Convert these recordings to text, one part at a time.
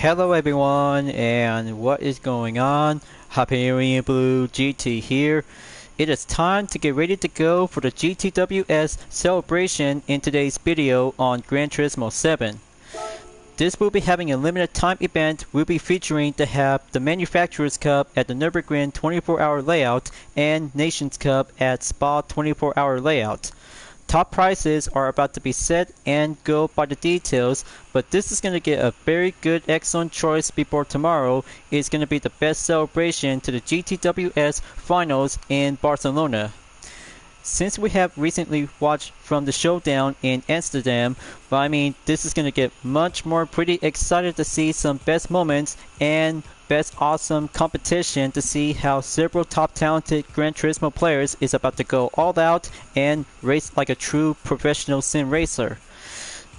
Hello everyone, and what is going on? Hyperion-Blue-GT here. It is time to get ready to go for the GTWS celebration in today's video on Gran Turismo 7. This will be having a limited time event. We'll be featuring to have the Manufacturers Cup at the Nürburgring 24-hour layout and Nations Cup at Spa 24-hour layout. Top prices are about to be set and go by the details, but this is going to get a very good excellent choice before tomorrow. It's going to be the best celebration to the GTWS finals in Barcelona. Since we have recently watched from the showdown in Amsterdam, this is going to get much more pretty excited to see some best moments and best awesome competition to see how several top talented Gran Turismo players is about to go all out and race like a true professional sim racer.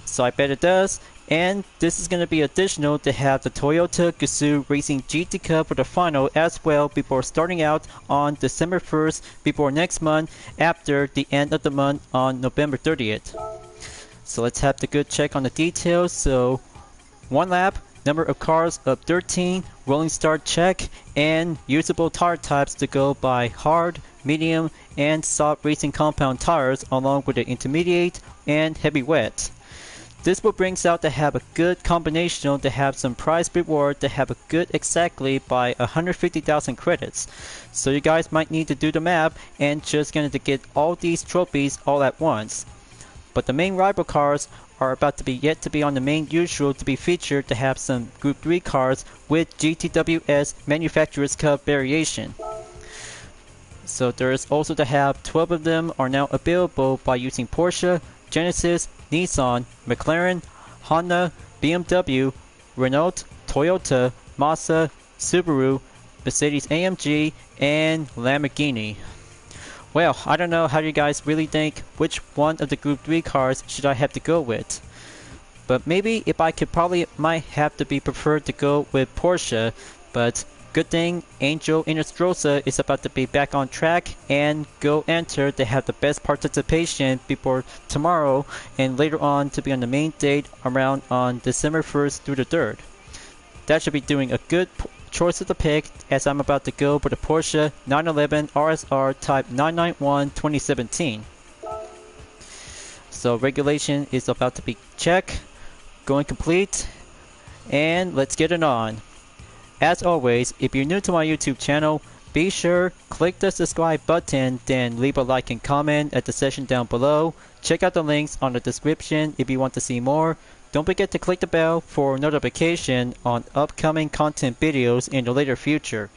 So I bet it does. And this is going to be additional to have the Toyota Gazoo Racing GT Cup for the final as well before starting out on December 1st before next month after the end of the month on November 30th. So let's have the good check on the details. So 1 lap, number of cars of 13, rolling start check, and usable tire types to go by hard, medium, and soft racing compound tires along with the intermediate and heavy wet. This will brings out to have a good combination to have some prize reward to have a good exactly by 150,000 credits. So you guys might need to do the math and just going to get all these trophies all at once. But the main rival cars are about to be yet to be on the main usual to be featured to have some Group 3 cars with GTWS Manufacturers Cup variation. So there is also to have 12 of them are now available by using Porsche, Genesis, Nissan, McLaren, Honda, BMW, Renault, Toyota, Mazda, Subaru, Mercedes-AMG, and Lamborghini. Well, I don't know how you guys really think which one of the Group 3 cars should I have to go with. But maybe if I could might have to be preferred to go with Porsche, but good thing Angel Inestrosa is about to be back on track and go enter to have the best participation before tomorrow and later on to be on the main date around on December 1st through the 3rd. That should be doing a good choice of the pick as I'm about to go for the Porsche 911 RSR Type 991 2017. So regulation is about to be checked, going complete, and let's get it on. As always, if you're new to my YouTube channel, be sure click the subscribe button, then leave a like and comment at the section down below. Check out the links on the description if you want to see more. Don't forget to click the bell for notification on upcoming content videos in the later future.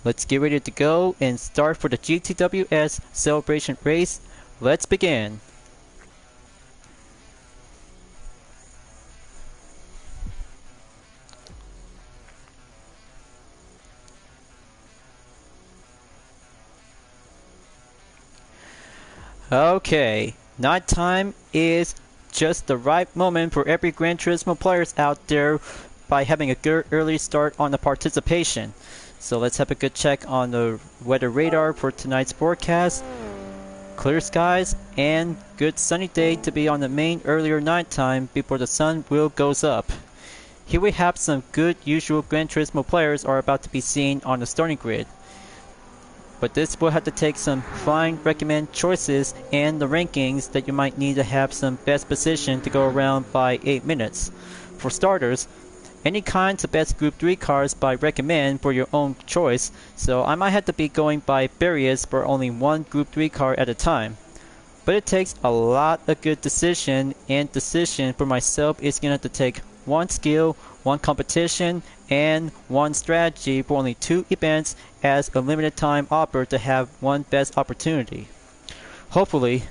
Let's get ready to go and start for the GTWS celebration race. Let's begin. Okay, nighttime is just the right moment for every Gran Turismo players out there by having a good early start on the participation. So let's have a good check on the weather radar for tonight's forecast. Clear skies and good sunny day to be on the main earlier nighttime before the sun will goes up. Here we have some good usual Gran Turismo players are about to be seen on the starting grid. But this will have to take some fine recommend choices and the rankings that you might need to have some best position to go around by 8 minutes. For starters, any kinds of best Group 3 cars by recommend for your own choice, so I might have to be going by various for only one Group 3 car at a time. But it takes a lot of good decision, and decision for myself is going to have to take one skill, one competition, and one strategy for only 2 events as a limited time offer to have one best opportunity. Hopefully,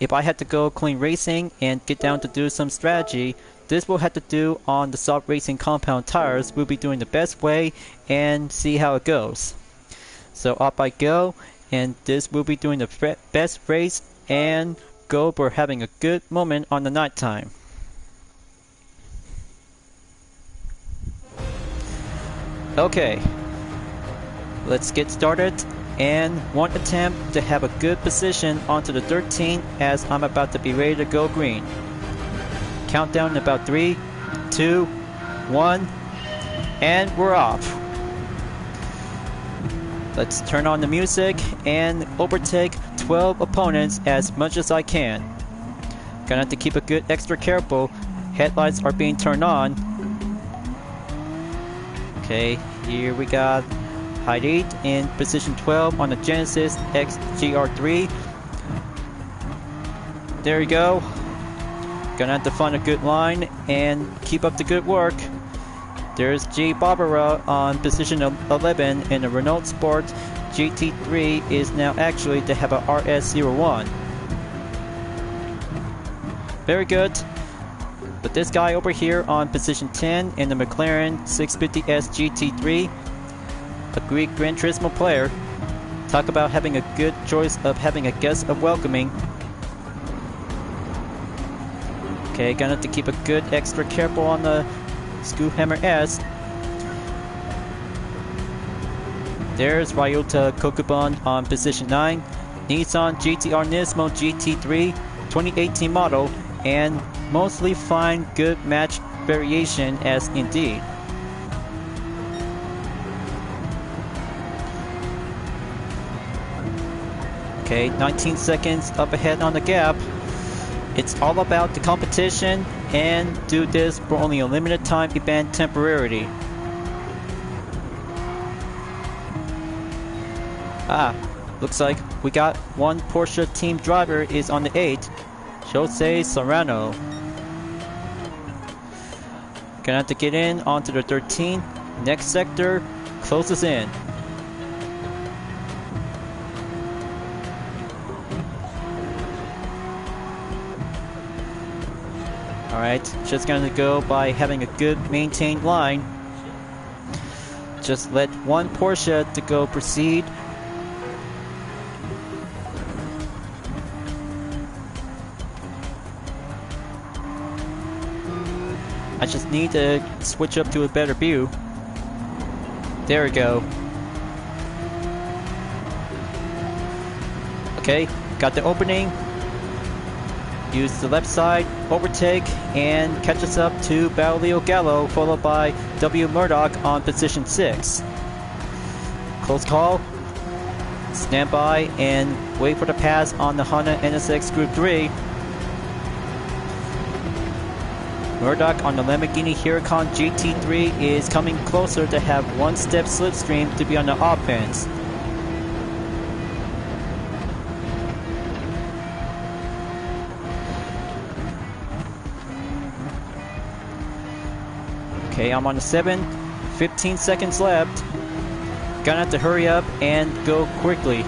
if I had to go clean racing and get down to do some strategy, this will have to do on the soft racing compound tires. We'll be doing the best way and see how it goes. So up I go, and this will be doing the best race and go for having a good moment on the nighttime. Okay, let's get started, and one attempt to have a good position onto the 13 as I'm about to be ready to go green. Countdown in about 3, 2, 1, And we're off. Let's turn on the music and overtake 12 opponents as much as I can. Gonna have to keep a good extra careful. Headlights are being turned on. Okay, here we got Height 8 in position 12 on the Genesis XGR3. There you go. Gonna have to find a good line and keep up the good work. There's G. Barbara on position 11 in the Renault Sport GT3 is now actually to have a RS01. Very good. But this guy over here on position 10 in the McLaren 650S GT3, a Greek Gran Turismo player. Talk about having a good choice of having a guest of welcoming. Okay, gonna have to keep a good extra careful on the Scoophammer S. There's Ryota Kokubun on position 9. Nissan GTR Nismo GT3 2018 model and mostly fine good match variation as indeed. Okay, 19 seconds up ahead on the gap. It's all about the competition and do this for only a limited time event temporarily. Looks like we got one Porsche team driver is on the 8, Jose Serrano. Gonna have to get in onto the 13. Next sector closes in. Alright, just gonna go by having a good maintained line. Just let one Porsche to go proceed. I just need to switch up to a better view. There we go. Okay, got the opening. Use the left side, overtake, and catch us up to Baulio Gallo, followed by W. Murdoch on position 6. Close call. Stand by and wait for the pass on the Honda NSX Group 3. Murdoch on the Lamborghini Huracan GT3 is coming closer to have one step slipstream to be on the offense. Okay, I'm on the 7, 15 seconds left. Gonna have to hurry up and go quickly.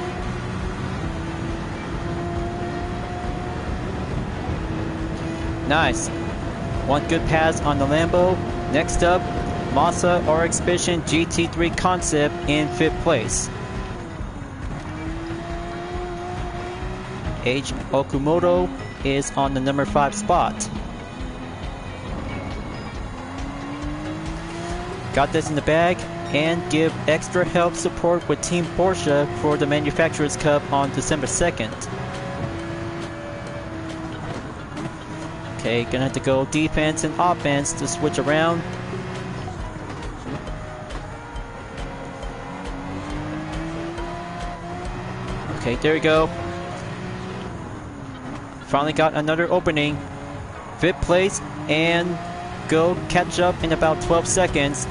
Nice. One good pass on the Lambo. Next up, Mazda RX Vision GT3 Concept in 5th place. H. Okumoto is on the number 5 spot. Got this in the bag and give extra help support with Team Porsche for the Manufacturers Cup on December 2nd. Okay, gonna have to go defense and offense to switch around. Okay, there we go. Finally got another opening. 5th place and go catch up in about 12 seconds.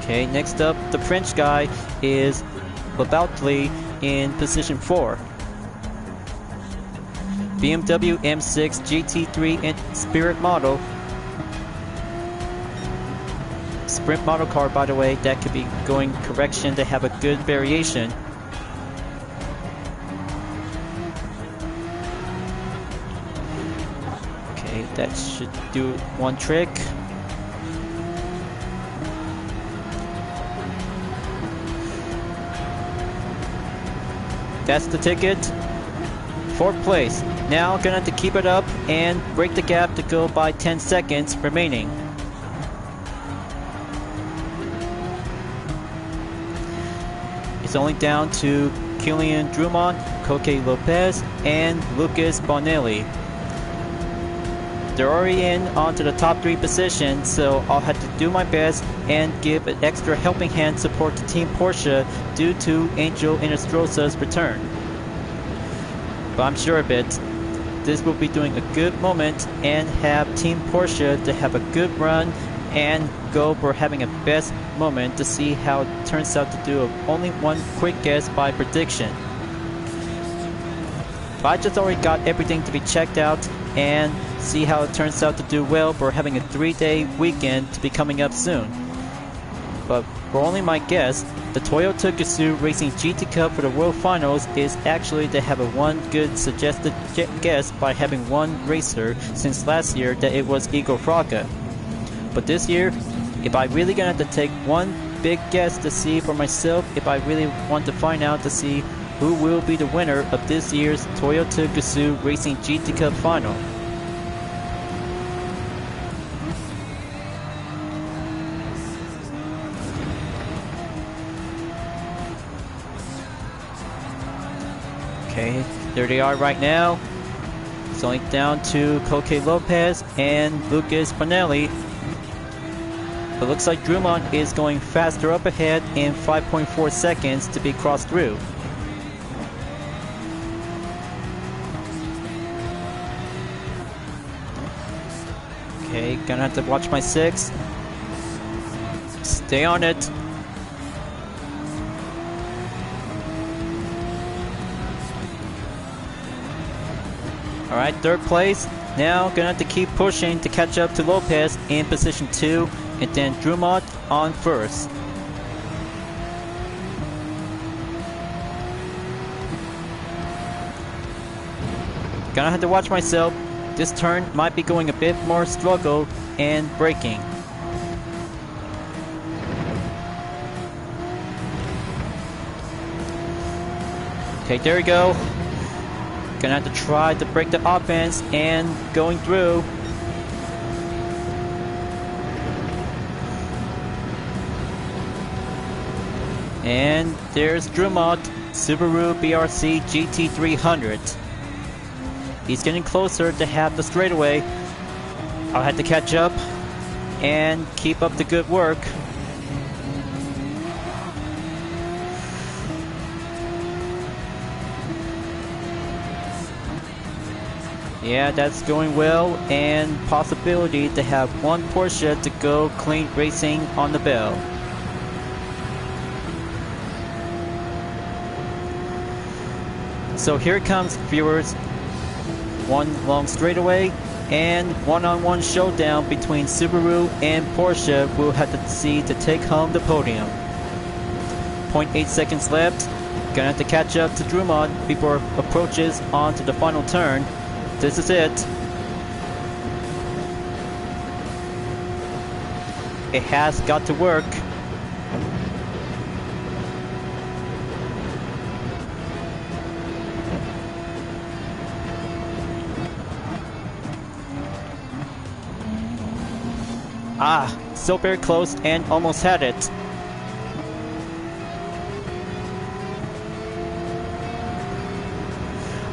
Okay, next up, the French guy is Laboutli in position 4. BMW M6 GT3 and Spirit model. Sprint model car, by the way, that could be going correction to have a good variation. Okay, that should do one trick. That's the ticket. 4th place. Now gonna have to keep it up and break the gap to go by 10 seconds remaining. It's only down to Kylian Drummond, Koke Lopez, and Lucas Bonelli. They're already in onto the top 3 positions, so I'll have to do my best and give an extra helping hand support to Team Porsche due to Angel Inestrosa's return. But I'm sure of it, this will be doing a good moment and have Team Porsche to have a good run and go for having a best moment to see how it turns out to do only one quick guess by prediction. But I just already got everything to be checked out and see how it turns out to do well for having a 3-day weekend to be coming up soon. But for only my guess, the Toyota Gazoo Racing GT Cup for the World Finals is actually to have a one good suggested guess by having one racer since last year that it was Igor Fraga. But this year, if I really gonna have to take one big guess to see for myself, if I really want to find out to see who will be the winner of this year's Toyota Gazoo Racing GT Cup final. Okay, there they are right now. It's only down to Koke Lopez and Lucas Bonelli. It looks like Drummond is going faster up ahead in 5.4 seconds to be crossed through. Okay, gonna have to watch my 6. Stay on it. Alright, 3rd place. Now gonna have to keep pushing to catch up to Lopez in position 2, and then Drummond on 1st. Gonna have to watch myself. This turn might be going a bit more struggle and braking. Okay, there we go. Gonna have to try to break the offense and going through. And there's Drummond, Subaru BRC GT300. He's getting closer to have the straightaway. I'll have to catch up and keep up the good work. Yeah, that's going well, and possibility to have one Porsche to go clean racing on the bell. So here it comes, viewers. One long straightaway and one-on-one showdown between Subaru and Porsche we'll have to see to take home the podium. 0.8 seconds left. Gonna have to catch up to Drummond before approaches onto the final turn. This is it. It has got to work. Ah, so very close and almost had it.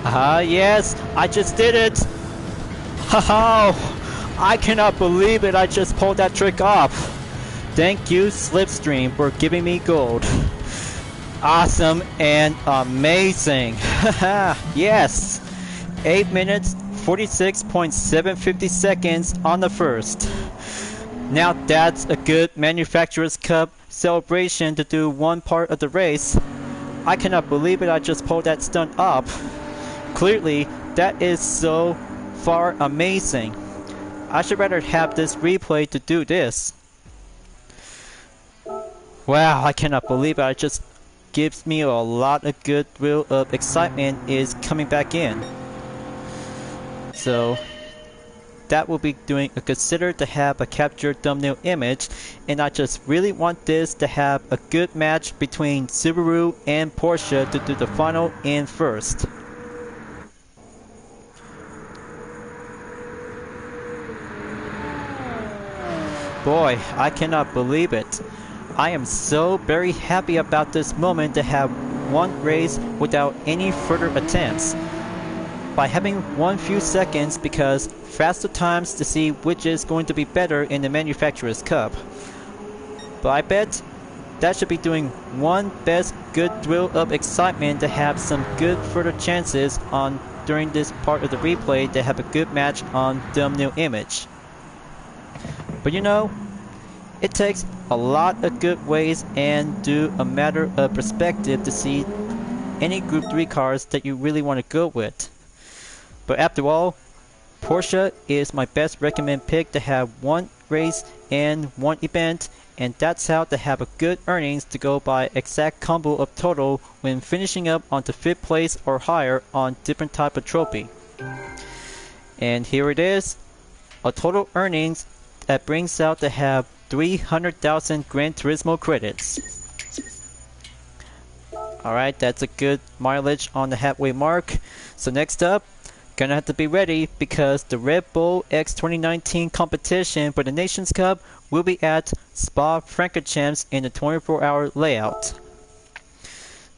Ah, yes, I just did it. Haha, I cannot believe it, I just pulled that trick off. Thank you, Slipstream, for giving me gold. Awesome and amazing. Haha, yes. 8 minutes, 46.750 seconds on the first. Now that's a good Manufacturers Cup celebration to do one part of the race. I cannot believe it, I just pulled that stunt off. Clearly, that is so far amazing. I should rather have this replay to do this. Wow, I cannot believe it, it just gives me a lot of good thrill of excitement is coming back in. So that will be doing a consider to have a captured thumbnail image, and I just really want this to have a good match between Subaru and Porsche to do the final in first. Boy, I cannot believe it. I am so very happy about this moment to have one race without any further attempts. By having one few seconds because faster times to see which is going to be better in the Manufacturer's Cup. But I bet that should be doing one best good thrill of excitement to have some good further chances on during this part of the replay to have a good match on thumbnail image. But you know, it takes a lot of good ways and do a matter of perspective to see any Group 3 cars that you really want to go with. But after all, Porsche is my best recommended pick to have one race and one event, and that's how to have a good earnings to go by exact combo of total when finishing up onto 5th place or higher on different type of trophy. And here it is, a total earnings that brings out to have 300,000 Gran Turismo credits. Alright, that's a good mileage on the halfway mark. So next up, gonna have to be ready because the Red Bull X 2019 competition for the Nations Cup will be at Spa-Francorchamps in the 24-hour layout.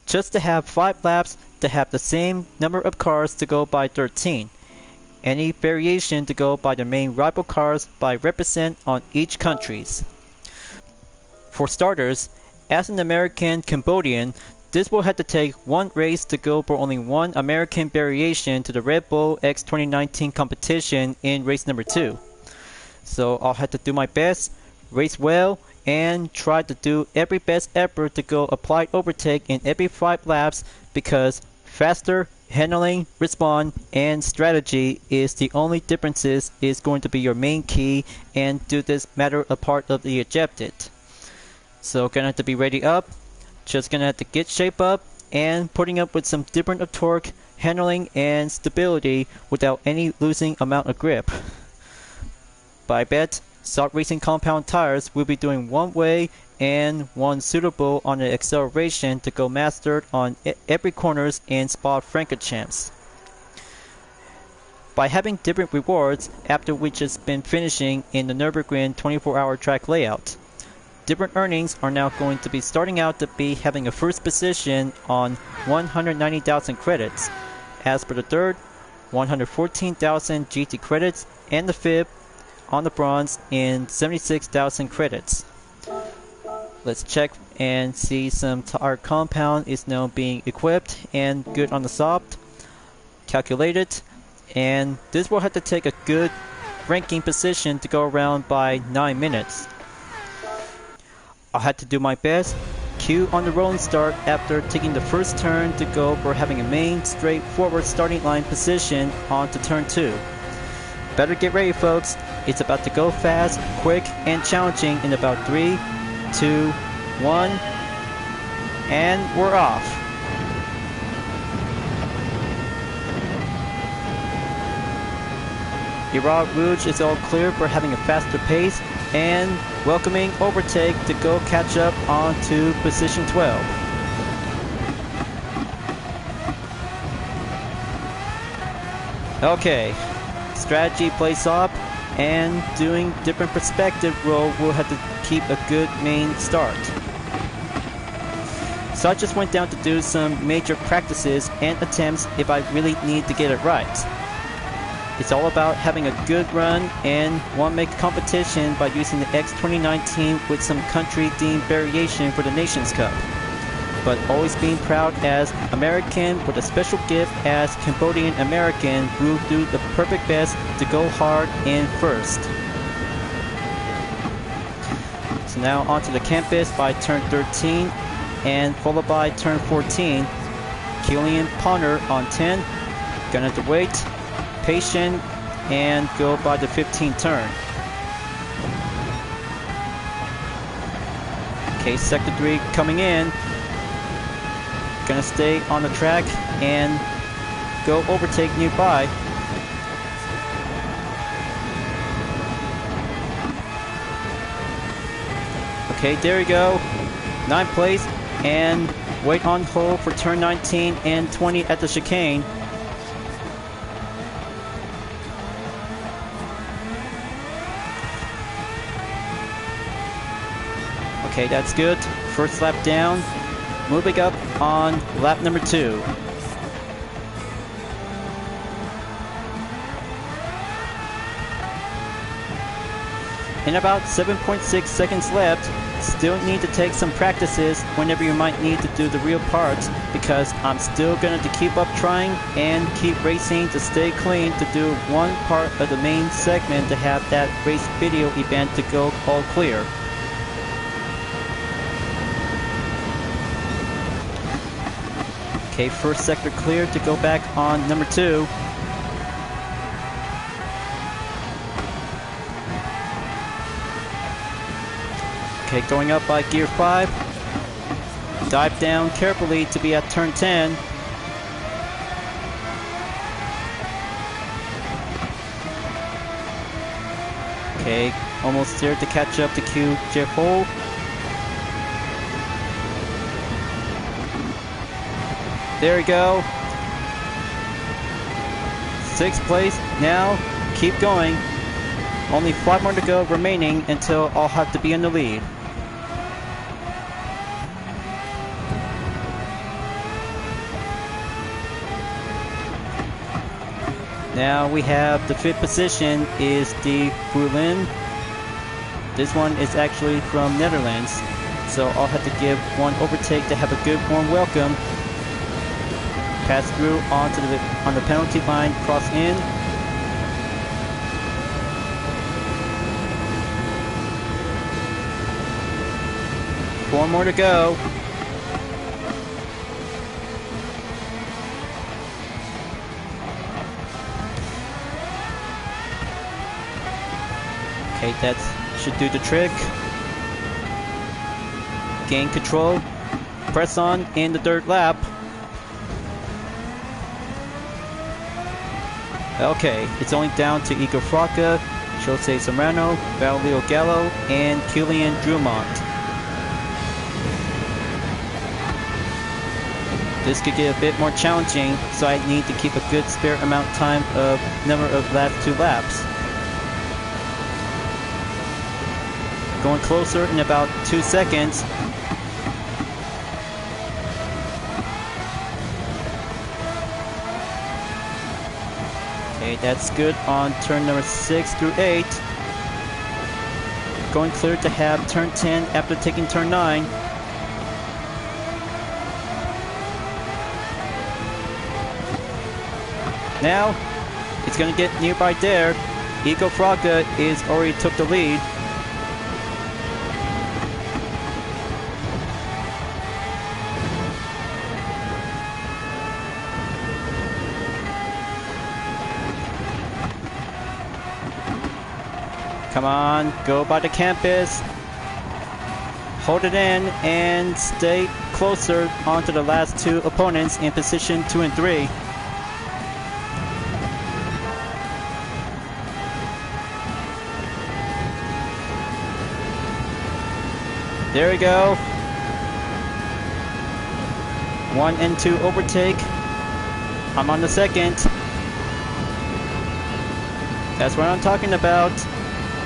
Just to have 5 laps to have the same number of cars to go by 13. Any variation to go by the main rival cars by represent on each countries. For starters, as an American Cambodian, this will have to take one race to go for only one American variation to the Red Bull X 2019 competition in race number 2. So I'll have to do my best, race well, and try to do every best effort to go applied overtake in every 5 laps because faster, handling, respawn, and strategy is the only differences is going to be your main key and do this matter a part of the ejected. So gonna have to be ready up, just gonna have to get shape up and putting up with some different of torque, handling, and stability without any losing amount of grip. But I bet Salt Racing compound tires will be doing one way and one suitable on the acceleration to go mastered on every corners in Spa-Francorchamps. By having different rewards after we just been finishing in the Nürburgring 24-hour track layout, different earnings are now going to be starting out to be having a first position on 190,000 credits, as for the third 114,000 GT credits, and the fifth on the bronze in 76,000 credits. Let's check and see some tire compound is now being equipped and good on the soft, calculated, and this will have to take a good ranking position to go around by 9 minutes. I'll have to do my best, cue on the rolling start after taking the first turn to go for having a main straightforward starting line position onto turn 2. Better get ready folks, it's about to go fast, quick, and challenging in about 3, 2, 1, and we're off. Iraq Rouge is all clear for having a faster pace and welcoming overtake to go catch up onto position 12. Okay, strategy plays up and doing different perspective role will have to keep a good main start. So I just went down to do some major practices and attempts if I really need to get it right. It's all about having a good run and want to make competition by using the X 2019 with some country themed variation for the Nations Cup. But always being proud as American with a special gift as Cambodian American who will do the perfect best to go hard in first. So now onto the campus by turn 13 and followed by turn 14. Killian Ponder on 10. Gonna have to wait, patient, and go by the 15th turn. Okay, sector 3 coming in. Gonna stay on the track and go overtake nearby. Okay, there we go. 9th place and wait on hold for turn 19 and 20 at the chicane. Okay, that's good. First lap down. moving up on lap number 2. In about 7.6 seconds left, still need to take some practices whenever you might need to do the real parts, because I'm still going to keep up trying and keep racing to stay clean to do one part of the main segment to have that race video event to go all clear. Okay, first sector cleared to go back on number 2. Okay, going up by gear 5. Dive down carefully to be at turn 10. Okay, almost there to catch up to Q Jeff Hole. There we go. 6th place. Now, keep going. Only 5 more to go remaining until I'll have to be in the lead. Now we have the 5th position is the Berlin. This one is actually from Netherlands, so I'll have to give one overtake to have a good warm welcome. Pass through on the penalty line, cross in. Four more to go. Okay, that should do the trick. Gain control. Press on in the 3rd lap. Okay, it's only down to Igor Fraka, Jose Serrano, Valio Gallo, and Kilian Drummond. This could get a bit more challenging, so I need to keep a good spare amount of time of number of last 2 laps. Going closer in about 2 seconds. Okay, that's good on turn number 6 through 8. Going clear to have turn 10 after taking turn 9. Now, it's going to get nearby there. Igor Fraka is already took the lead. Come on, go by the campus. Hold it in and stay closer onto the last 2 opponents in position 2 and 3. There we go. 1 and 2 overtake. I'm on the 2nd. That's what I'm talking about.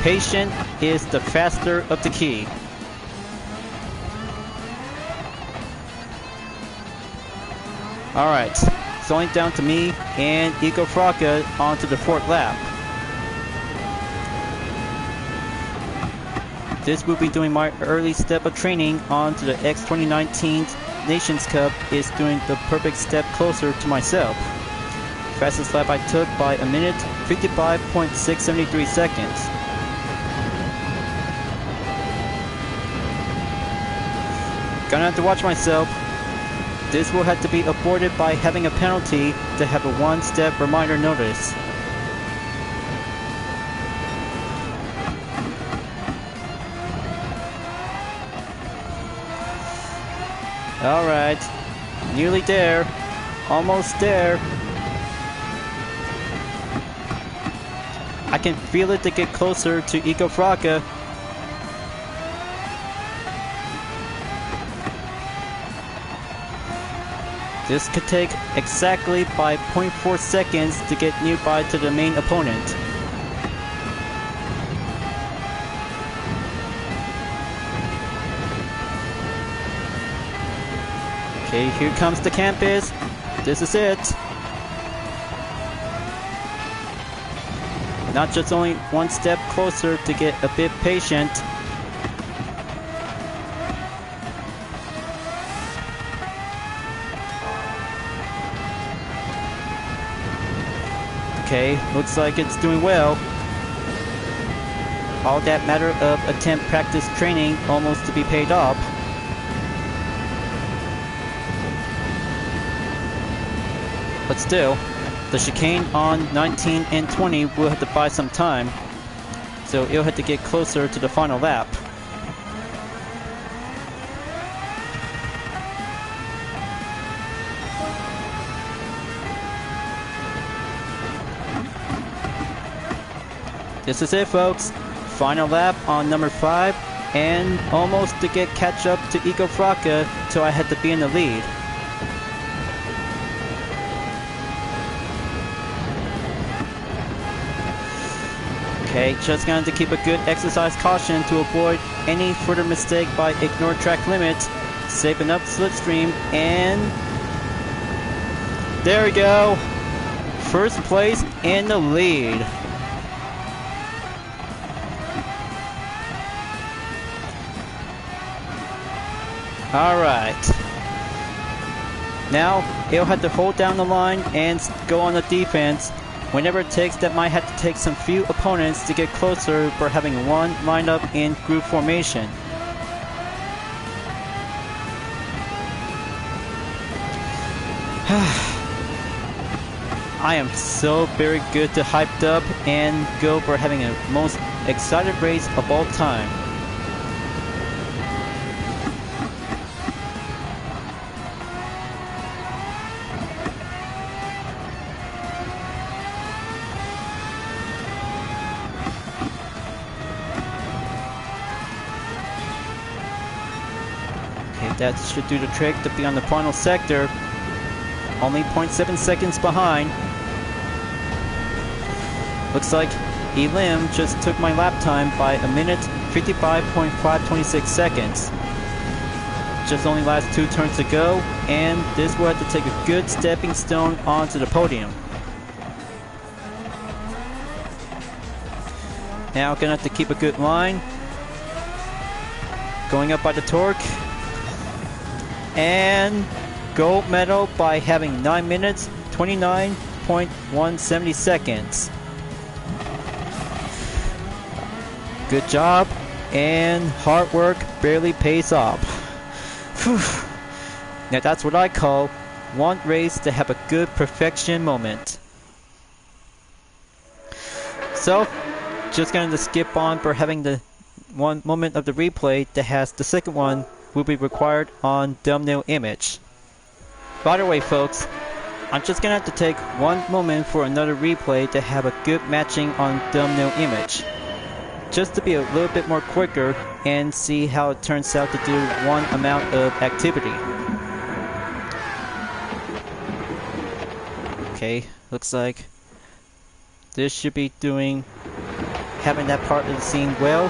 Patient is the faster of the key. Alright, it's only down to me and Igor Fraka onto the 4th lap. This will be doing my early step of training onto the X2019 Nations Cup is doing the perfect step closer to myself. Fastest lap I took by a minute, 55.673 seconds. Gonna have to watch myself. This will have to be avoided by having a penalty to have a 1-step reminder notice. Alright, nearly there, almost there. I can feel it to get closer to Igor Fraka. This could take exactly by 0.4 seconds to get nearby to the main opponent. Okay, here comes the campus. This is it. Not just only one step closer to get a bit patient. Okay, looks like it's doing well. All that matter of attempt practice training almost to be paid off. But still, the chicane on 19 and 20 will have to buy some time, so it'll have to get closer to the final lap. This is it, folks. Final lap on number 5, and almost to get catch up to Eco Fracca till I had to be in the lead. Okay, just going to keep a good exercise caution to avoid any further mistake by ignore track limits, saving up slipstream, and there we go. First place in the lead. Alright. Now, he'll have to hold down the line and go on the defense. Whenever it takes, that might have to take some few opponents to get closer for having one lined up in group formation. I am so very good to hyped up and go for having a most excited race of all time. That should do the trick to be on the final sector. Only 0.7 seconds behind. Looks like Elim just took my lap time by a minute 55.526 seconds. Just only last 2 turns to go, and this will have to take a good stepping stone onto the podium. Now gonna have to keep a good line. Going up by the torque. And gold medal by having 9 minutes 29.170 seconds. Good job, and hard work barely pays off. Whew. Now that's what I call one race to have a good perfection moment. So just going to skip on for having the one moment of the replay that has the second one will be required on thumbnail image. By the way, folks, I'm just gonna have to take one moment for another replay to have a good matching on thumbnail image, just to be a little bit more quicker and see how it turns out to do one amount of activity. Okay, looks like this should be having that part of the scene well.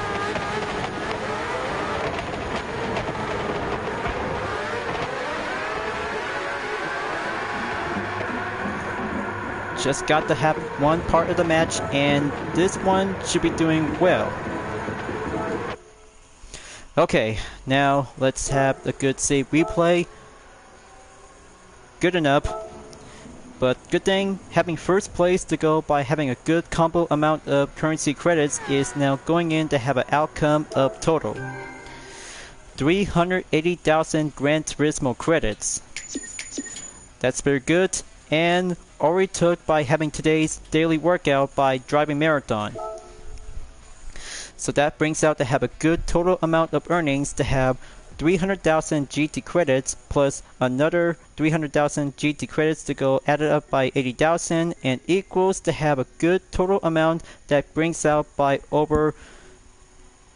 Just got to have one part of the match, and this one should be doing well. Okay, now let's have a good save replay. Good enough. But good thing having first place to go by having a good combo amount of currency credits is now going in to have an outcome of total 380,000 Gran Turismo credits. That's very good, and already took by having today's daily workout by driving marathon. So that brings out to have a good total amount of earnings to have 300,000 GT credits plus another 300,000 GT credits to go added up by 80,000, and equals to have a good total amount that brings out by over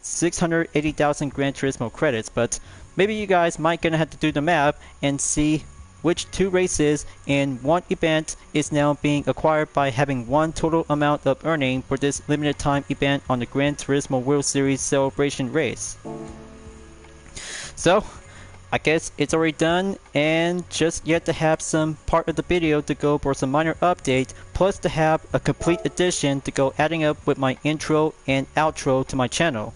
680,000 Gran Turismo credits. But maybe you guys might gonna have to do the math and see which 2 races in one event is now being acquired by having one total amount of earning for this limited time event on the Gran Turismo World Series Celebration race. So, I guess it's already done and just yet to have some part of the video to go for some minor update, plus to have a complete edition to go adding up with my intro and outro to my channel.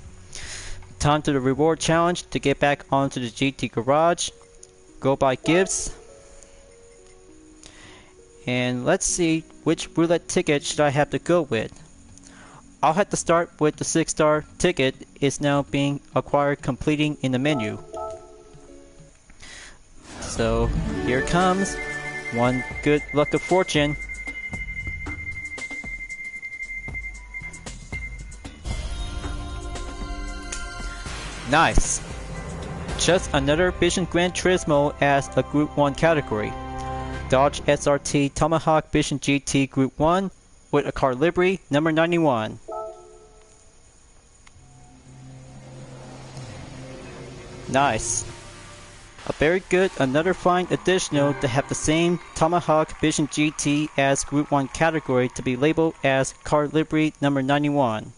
Time to the reward challenge to get back onto the GT garage. Go buy gifts. And let's see which roulette ticket should I have to go with. I'll have to start with the 6-star ticket is now being acquired completing in the menu. So here it comes. One good luck of fortune. Nice. Just another Vision Gran Turismo as a Group 1 category. Dodge SRT Tomahawk Vision GT Group 1 with a car livery number 91. Nice. A very good, another fine additional to have the same Tomahawk Vision GT as Group 1 category to be labeled as car livery number 91.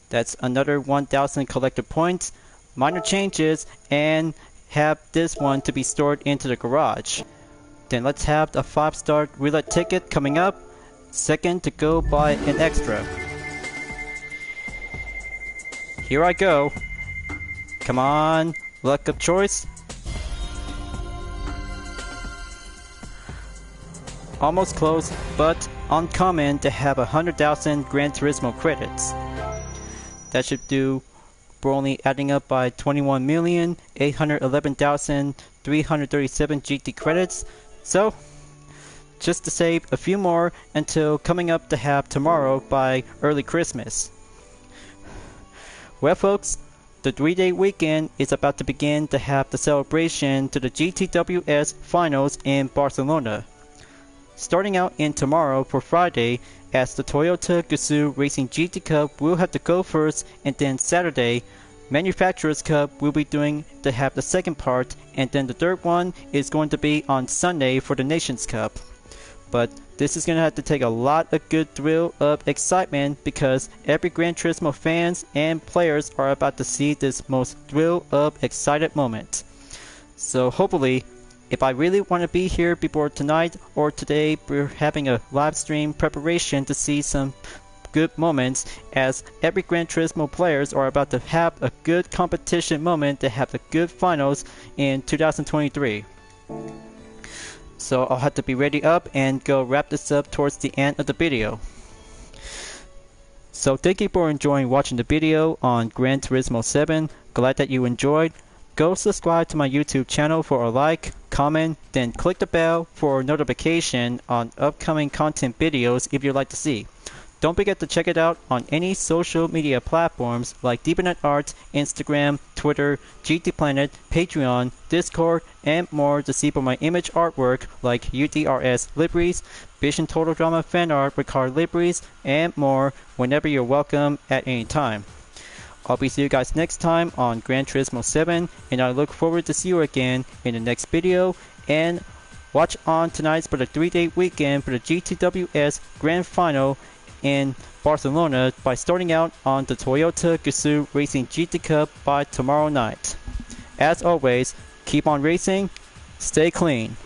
That's another 1,000 collector points, minor changes, and have this one to be stored into the garage. Then let's have the 5-star roulette ticket coming up, second to go buy an extra. Here I go. Come on, luck of choice. Almost close, but uncommon to have 100,000 Gran Turismo credits. That should do. We're only adding up by 21,811,337 GT credits. So, just to save a few more until coming up to have tomorrow by early Christmas. Well folks, the 3-day weekend is about to begin to have the celebration to the GTWS finals in Barcelona. Starting out in tomorrow for Friday, as the Toyota Gazoo Racing GT Cup will have to go first, and then Saturday, Manufacturers Cup will be doing to have the second part, and then the third one is going to be on Sunday for the Nations Cup. But this is going to have to take a lot of good thrill of excitement because every Gran Turismo fans and players are about to see this most thrill of excited moment. So hopefully, if I really want to be here before tonight or today, we're having a live stream preparation to see some good moments as every Gran Turismo players are about to have a good competition moment to have the good finals in 2023. So I'll have to be ready up and go wrap this up towards the end of the video. So thank you for enjoying watching the video on Gran Turismo 7. Glad that you enjoyed. Go subscribe to my YouTube channel for a like, comment, then click the bell for notification on upcoming content videos if you'd like to see. Don't forget to check it out on any social media platforms like Deepnet Art, Instagram, Twitter, GT Planet, Patreon, Discord, and more to see for my image artwork like UDRS liveries, Vision Total Drama fan art with car liveries, and more whenever you're welcome at any time. I'll be seeing you guys next time on Gran Turismo 7, and I look forward to see you again in the next video. And watch on tonight's for the 3-day weekend for the GTWS Grand Final in Barcelona by starting out on the Toyota Gazoo Racing GT Cup by tomorrow night. As always, keep on racing, stay clean.